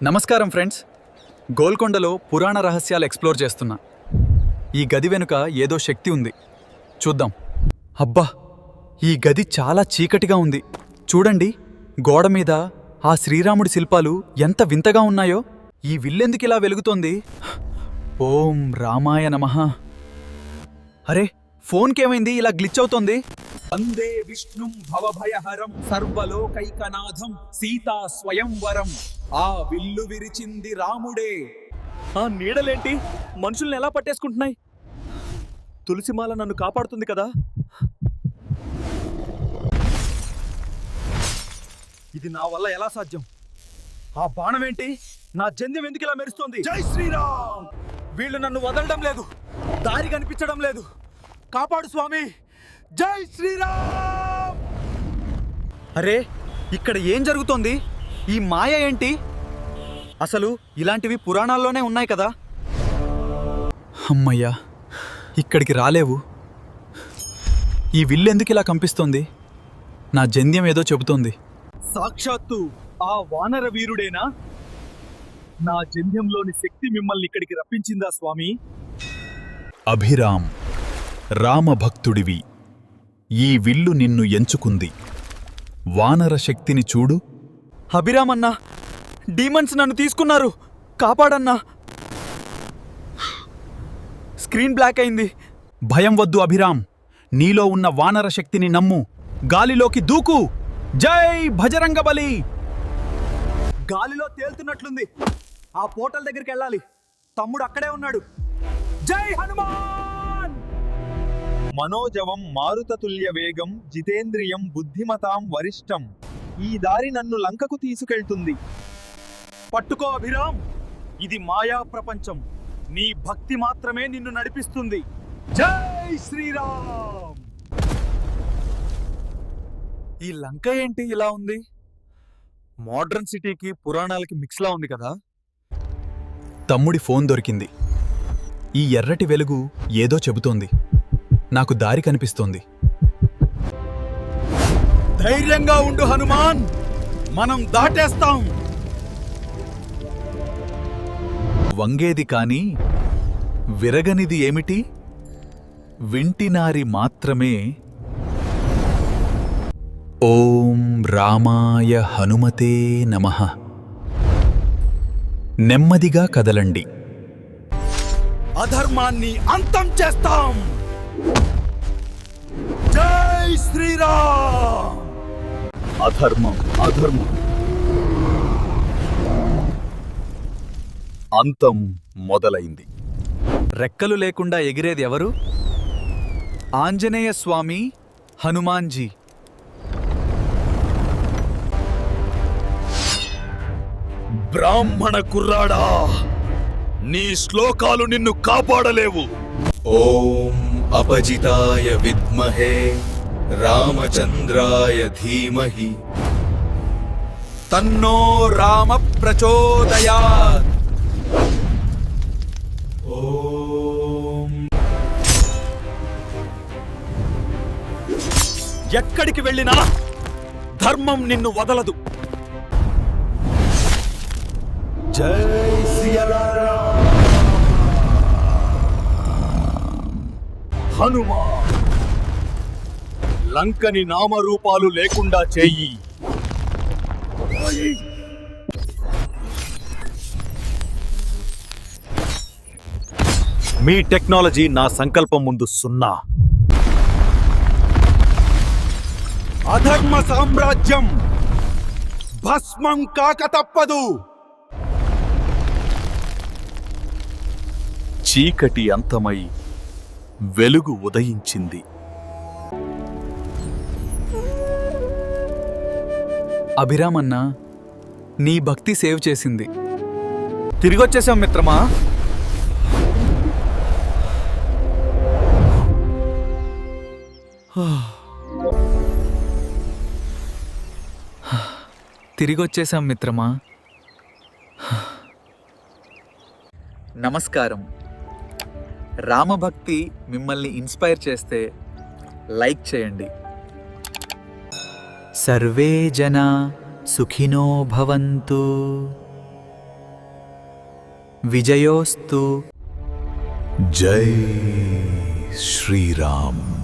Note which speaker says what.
Speaker 1: నమస్కారం ఫ్రెండ్స్. గోల్కొండలో పురాణ రహస్యాలు ఎక్స్ప్లోర్ చేస్తున్నా. ఈ గది వెనుక ఏదో శక్తి ఉంది, చూద్దాం. అబ్బా, ఈ గది చాలా చీకటిగా ఉంది. చూడండి, గోడ మీద ఆ శ్రీరాముడి శిల్పాలు ఎంత వింతగా ఉన్నాయో. ఈ విల్లెందుకిలా వెలుగుతోంది? ఓం రామాయ నమః. అరే, ఫోన్కేమైంది ఇలా గ్లిచ్ అవుతోంది?
Speaker 2: వందే విష్ణుం భవభయహరం సర్వలోకైకనాథం సీతా స్వయంవరం. ఆ విల్లు విరిచింది రాముడే.
Speaker 3: ఆ నీడలేంటి మనుషుల్ని ఎలా పట్టేసుకుంటున్నాయి? తులసిమాల నన్ను కాపాడుతుంది కదా. ఇది నా వల్ల ఎలా సాధ్యం? ఆ బాణమేంటి నా జంధ్యం ఎందుకు ఇలా మెరుస్తోంది? జై శ్రీరామ్! వీళ్ళు నన్ను వదలడం లేదు, దారి కనిపించడం లేదు. కాపాడు స్వామి, జై శ్రీరామ్!
Speaker 1: అరే, ఇక్కడ ఏం జరుగుతోంది? ఈ మాయ ఏంటి? అసలు ఇలాంటివి పురాణాల్లోనే ఉన్నాయి కదా. అమ్మయ్యా, ఇక్కడికి రాలేవు. ఈ విల్లెందుకు ఇలా కంపిస్తోంది? నా జంధ్యం ఏదో చెబుతోంది.
Speaker 3: సాక్షాత్తు ఆ వానర వీరుడేనా? నా జంధ్యంలోని శక్తి మిమ్మల్ని ఇక్కడికి రప్పించిందా స్వామి?
Speaker 4: అభిరామ్, రామభక్తుడివి. ఈ విల్లు నిన్ను ఎంచుకుంది. వానర శక్తిని చూడు.
Speaker 1: అభిరామన్నా, డీమన్స్ నన్ను తీసుకున్నారు, కాపాడన్నా. స్క్రీన్ బ్లాక్ అయింది.
Speaker 4: భయం వద్దు అభిరామ్, నీలో ఉన్న వానర శక్తిని నమ్ము. గాలిలోకి దూకు. జై భజరంగబలి!
Speaker 3: గాలిలో తేలుతున్నట్లుంది. ఆ పోర్టల్ దగ్గరికి వెళ్ళాలి. తమ్ముడు అక్కడే ఉన్నాడు. జై హనుమాన్!
Speaker 2: మనోజవం మారుతతుల్య వేగం జితేంద్రియం బుద్ధిమతాం వరిష్టం. ఈ దారి నన్ను లంకకు తీసుకెళ్తుంది.
Speaker 3: పట్టుకో అభిరామ్, ఇది మాయా ప్రపంచం. నీ భక్తి మాత్రమే నిన్ను నడిపిస్తుంది. జై శ్రీరామ్!
Speaker 1: ఈ లంక ఏంటి ఇలా ఉంది? మోడ్రన్ సిటీకి పురాణాలకి మిక్స్లా ఉంది కదా.
Speaker 4: తమ్ముడి ఫోన్ దొరికింది. ఈ ఎర్రటి వెలుగు ఏదో చెబుతోంది. నాకు దారి కనిపిస్తోంది.
Speaker 3: ధైర్యంగా ఉండు హనుమాన్, మనం దాటేస్తాం.
Speaker 4: వంగేది కాని విరగనిది ఏమిటి? వింటినారి మాత్రమే. ఓం రామాయ హనుమతే నమః. నెమ్మదిగా కదలండి.
Speaker 3: అధర్మాన్ని అంతం చేస్తాం. జై శ్రీరామ్!
Speaker 4: అధర్మం అధర్మం అంతం మొదలైంది.
Speaker 1: రెక్కలు లేకుండా ఎగిరేది ఎవరు? ఆంజనేయ స్వామి, హనుమాన్జీ.
Speaker 3: బ్రాహ్మణ కుర్రాడా, నీ శ్లోకాలు నిన్ను కాపాడలేవు.
Speaker 5: ఓం అపజితాయ విద్మహే రామచంద్రాయ ధీమహి
Speaker 2: తన్నో రామ ప్రచోదయాత్.
Speaker 3: ఎక్కడికి వెళ్ళినా ధర్మం నిన్ను వదలదు. జై శ్రీరామ్! హనుమా, లంకని నామరూపాలు లేకుండా చెయ్యి. మీ టెక్నాలజీ నా సంకల్పం ముందు సున్నా. అధర్మ సామ్రాజ్యం భస్మం కాక తప్పదు.
Speaker 4: చీకటి అంతమై వెలుగు ఉదయించింది.
Speaker 1: అభిరామన్నా, నీ భక్తి సేవ్ చేసింది. తిరిగొచ్చేసాం మిత్రమా. తిరిగొచ్చేసాం మిత్రమా. నమస్కారం. రామభక్తి మిమ్మల్ని ఇన్స్పైర్ చేస్తే లైక్ చేయండి. సర్వే జనా సుఖినో భవంతు. విజయోస్తు.
Speaker 5: జై శ్రీరామ్.